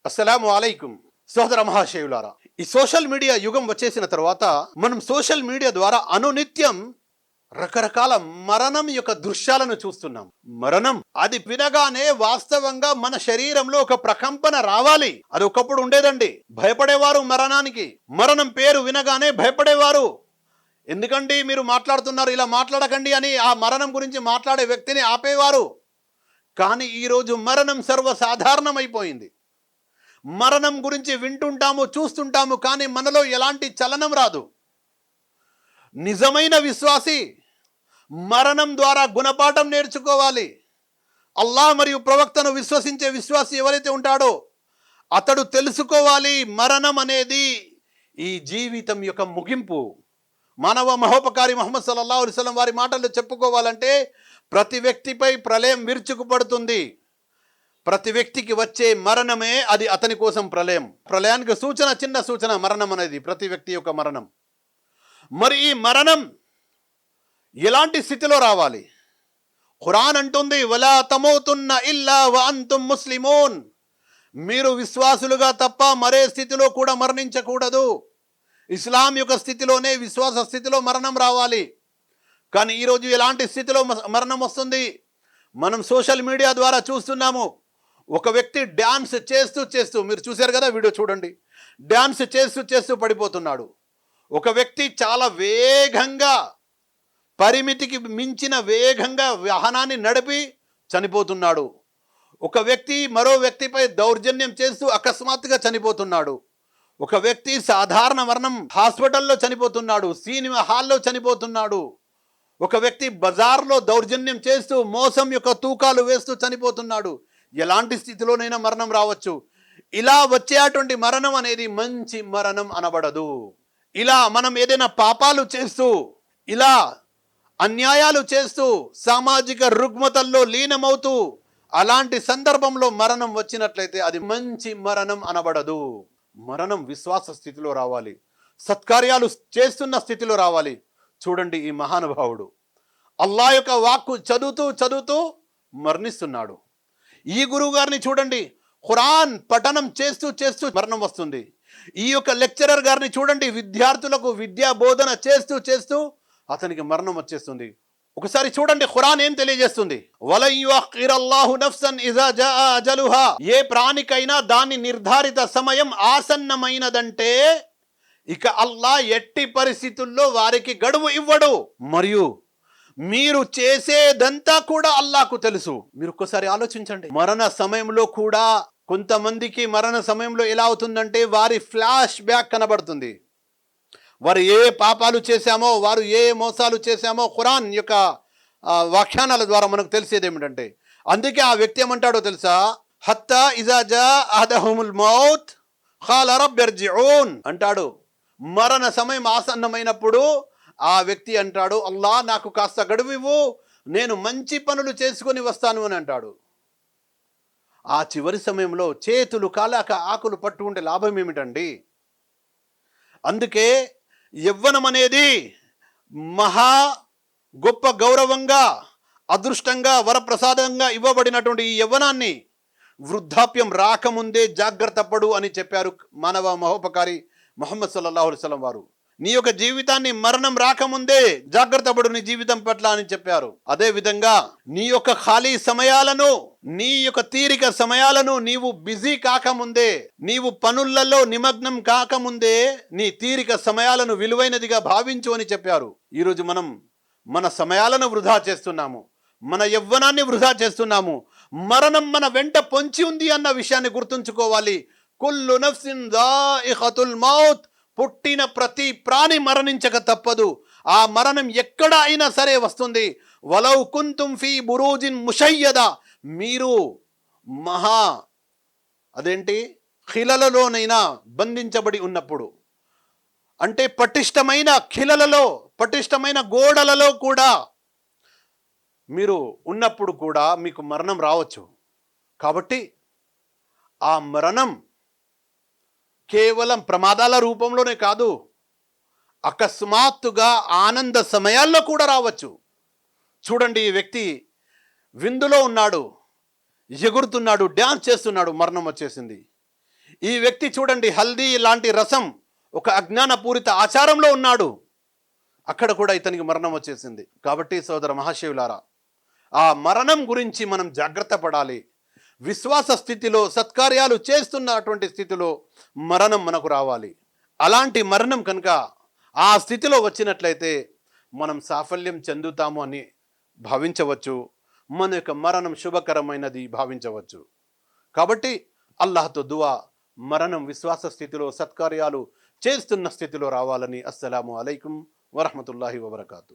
అస్సలాము అలైకుం. సోదర మహాశయులారా, ఈ సోషల్ మీడియా యుగం వచ్చేసిన తర్వాత మనం సోషల్ మీడియా ద్వారా అనునిత్యం రకరకాల మరణం యొక్క దృశ్యాలను చూస్తున్నాం. మరణం అది వినగానే వాస్తవంగా మన శరీరంలో ఒక ప్రకంపన రావాలి. అది ఒకప్పుడు ఉండేదండి. భయపడేవారు మరణానికి. మరణం పేరు వినగానే భయపడేవారు. ఎందుకండి మీరు మాట్లాడుతున్నారు, ఇలా మాట్లాడకండి అని ఆ మరణం గురించి మాట్లాడే వ్యక్తిని ఆపేవారు. కానీ ఈరోజు మరణం సర్వసాధారణమైపోయింది. మరణం గురించి వింటుంటాము, చూస్తుంటాము, కానీ మనలో ఎలాంటి చలనం రాదు. నిజమైన విశ్వాసి మరణం ద్వారా గుణపాఠం నేర్చుకోవాలి. అల్లాహ్ మరియు ప్రవక్తను విశ్వసించే విశ్వాసి ఎవరైతే ఉంటాడో అతడు తెలుసుకోవాలి, మరణం అనేది ఈ జీవితం యొక్క ముగింపు. మానవ మహోపకారి ముహమ్మద్ సల్లల్లాహు అలైహి వసల్లం వారి మాటల్లో చెప్పుకోవాలంటే ప్రతి వ్యక్తిపై ప్రళయం విరుచుకుపడుతుంది. ప్రతి వ్యక్తికి వచ్చే మరణమే అది అతని కోసం ప్రళయం. ప్రళయానికి సూచన, చిన్న సూచన మరణం అనేది, ప్రతి వ్యక్తి యొక్క మరణం. మరి ఈ మరణం ఎలాంటి స్థితిలో రావాలి? ఖురాన్ అంటుంది, వలా తమూతున్న ఇల్లా వ అంతుం ముస్లిమూన్. మీరు విశ్వాసులుగా తప్ప మరే స్థితిలో కూడా మరణించకూడదు. ఇస్లాం యొక్క స్థితిలోనే, విశ్వాస స్థితిలో మరణం రావాలి. కానీ ఈరోజు ఎలాంటి స్థితిలో మరణం వస్తుంది? మనం సోషల్ మీడియా ద్వారా చూస్తున్నాము. ఒక వ్యక్తి డ్యాన్స్ చేస్తూ మీరు చూశారు కదా, వీడియో చూడండి. డ్యాన్స్ చేస్తూ పడిపోతున్నాడు. ఒక వ్యక్తి చాలా వేగంగా, పరిమితికి మించిన వేగంగా వాహనాన్ని నడిపి చనిపోతున్నాడు. ఒక వ్యక్తి మరో వ్యక్తిపై దౌర్జన్యం చేస్తూ అకస్మాత్తుగా చనిపోతున్నాడు. ఒక వ్యక్తి సాధారణ మరణం హాస్పిటల్లో చనిపోతున్నాడు, సినిమా హాల్లో చనిపోతున్నాడు. ఒక వ్యక్తి బజార్లో దౌర్జన్యం చేస్తూ మోసం యొక్క తూకాలు వేస్తూ చనిపోతున్నాడు. ఎలాంటి స్థితిలోనైనా మరణం రావచ్చు. ఇలా వచ్చేటువంటి మరణం అనేది మంచి మరణం అనబడదు. ఇలా మనం ఏదైనా పాపాలు చేస్తూ, ఇలా అన్యాయాలు చేస్తూ, సామాజిక రుగ్మతల్లో లీనమవుతూ అలాంటి సందర్భంలో మరణం వచ్చినట్లయితే అది మంచి మరణం అనబడదు. మరణం విశ్వాస స్థితిలో రావాలి, సత్కార్యాలు చేస్తున్న స్థితిలో రావాలి. చూడండి, ఈ మహానుభావుడు అల్లాహ్ యొక్క వాక్కు చదువుతూ మరణిస్తున్నాడు. ఈ గురువు గారిని చూడండి, ఖురాన్ పఠనం చేస్తూ మరణం వస్తుంది. ఈ యొక్క లెక్చరర్ గారిని చూడండి, విద్యార్థులకు విద్యా బోధన చేస్తూ అతనికి మరణం వచ్చేస్తుంది. ఒకసారి చూడండి ఖురాన్ ఏం తెలియజేస్తుంది. వలన్ యుఅఖిరల్లాహు నఫ్సన్ ఇజా జాఅ అజలుహా. ఏ ప్రాణికైనా దాని నిర్ధారిత సమయం ఆసన్నమైనదంటే ఇక అల్లాహ్ ఎట్టి పరిస్థితుల్లో వారికి గడువు ఇవ్వడు. మరియు మీరు చేసేదంతా కూడా అల్లాహ్కు తెలుసు. మీరు ఒక్కసారి ఆలోచించండి. మరణ సమయంలో కూడా కొంతమందికి మరణ సమయంలో ఎలా అవుతుందంటే వారి ఫ్లాష్ బ్యాక్ కనబడుతుంది. వారు ఏ పాపాలు చేశామో, వారు ఏ మోసాలు చేశామో ఖురాన్ యొక్క వ్యాఖ్యానాల ద్వారా మనకు తెలిసేది ఏమిటంటే, అందుకే ఆ వ్యక్తి ఏమంటాడో తెలుసా, హత్తా ఇజా జా అహదహుముల్ మౌత్ ఖాల రబ్బిర్జిఊన్ అంటాడు. మరణ సమయం ఆసన్నమైనప్పుడు ఆ వ్యక్తి అంటాడు, అల్లాహ్ నాకు కాస్త గడువు ఇవ్వు, నేను మంచి పనులు చేసుకొని వస్తాను అని అంటాడు. ఆ చివరి సమయంలో చేతులు కాలాక ఆకులు పట్టు ఉంటే లాభం ఏమిటండి? అందుకే యవ్వనం అనేది మహా గొప్ప గౌరవంగా, అదృష్టంగా, వరప్రసాదంగా ఇవ్వబడినటువంటి ఈ యవ్వనాన్ని వృద్ధాప్యం రాకముందే జాగ్రత్త పడు అని చెప్పారు మానవ మహోపకారి ముహమ్మద్ సల్లల్లాహు అలైహి వసల్లం వారు. నీ యొక్క జీవితాన్ని మరణం రాకముందే జాగ్రత్త పడు నీ జీవితం పట్ల అని చెప్పారు. అదే విధంగా నీ యొక్క ఖాళీ సమయాలను, నీ యొక్క తీరిక సమయాలను నీవు బిజీ కాకముందే, నీవు పనులలో నిమగ్నం కాకముందే నీ తీరిక సమయాలను విలువైనదిగా భావించు అని చెప్పారు. ఈరోజు మనం మన సమయాలను వృధా చేస్తున్నాము, మన యవ్వనాన్ని వృధా చేస్తున్నాము. మరణం మన వెంట పొంచి ఉంది అన్న విషయాన్ని గుర్తుంచుకోవాలి. కుల్లు నఫ్సిన్ జాయిఖతుల్ మౌత్. పుట్టిన ప్రతి ప్రాణి మరణించక తప్పదు. ఆ మరణం ఎక్కడ అయినా సరే వస్తుంది. వలౌ కుంతుం ఫీ బురూజిన్ ముషయ్యదా. మీరు ఖిలలలోనైనా బంధించబడి ఉన్నప్పుడు, అంటే పటిష్టమైన ఖిలలలో, పటిష్టమైన గోడలలో కూడా మీరు ఉన్నప్పుడు కూడా మీకు మరణం రావచ్చు. కాబట్టి ఆ మరణం కేవలం ప్రమాదాల రూపంలోనే కాదు, అకస్మాత్తుగా ఆనంద సమయాల్లో కూడా రావచ్చు. చూడండి, ఈ వ్యక్తి విందులో ఉన్నాడు, ఎగురుతున్నాడు, డ్యాన్స్ చేస్తున్నాడు, మరణం వచ్చేసింది. ఈ వ్యక్తి చూడండి, హల్దీ లాంటి రసం ఒక అజ్ఞానపూరిత ఆచారంలో ఉన్నాడు, అక్కడ కూడా ఇతనికి మరణం వచ్చేసింది. కాబట్టి సోదర మహాశివులారా, ఆ మరణం గురించి మనం జాగ్రత్త పడాలి. విశ్వాస స్థితిలో సత్కార్యాలు చేస్తున్నటువంటి స్థితిలో మరణం మనకు రావాలి. అలాంటి మరణం కనుక ఆ స్థితిలో వచ్చినట్లయితే మనం సాఫల్యం చెందుతాము అని భావించవచ్చు. మన యొక్క మరణం శుభకరమైనది భావించవచ్చు. కాబట్టి అల్లాహ్తో దువా, మరణం విశ్వాస స్థితిలో సత్కార్యాలు చేస్తున్న స్థితిలో రావాలని. అస్సలాము అలైకుం వరహమతుల్లాహి వబర్కాతు.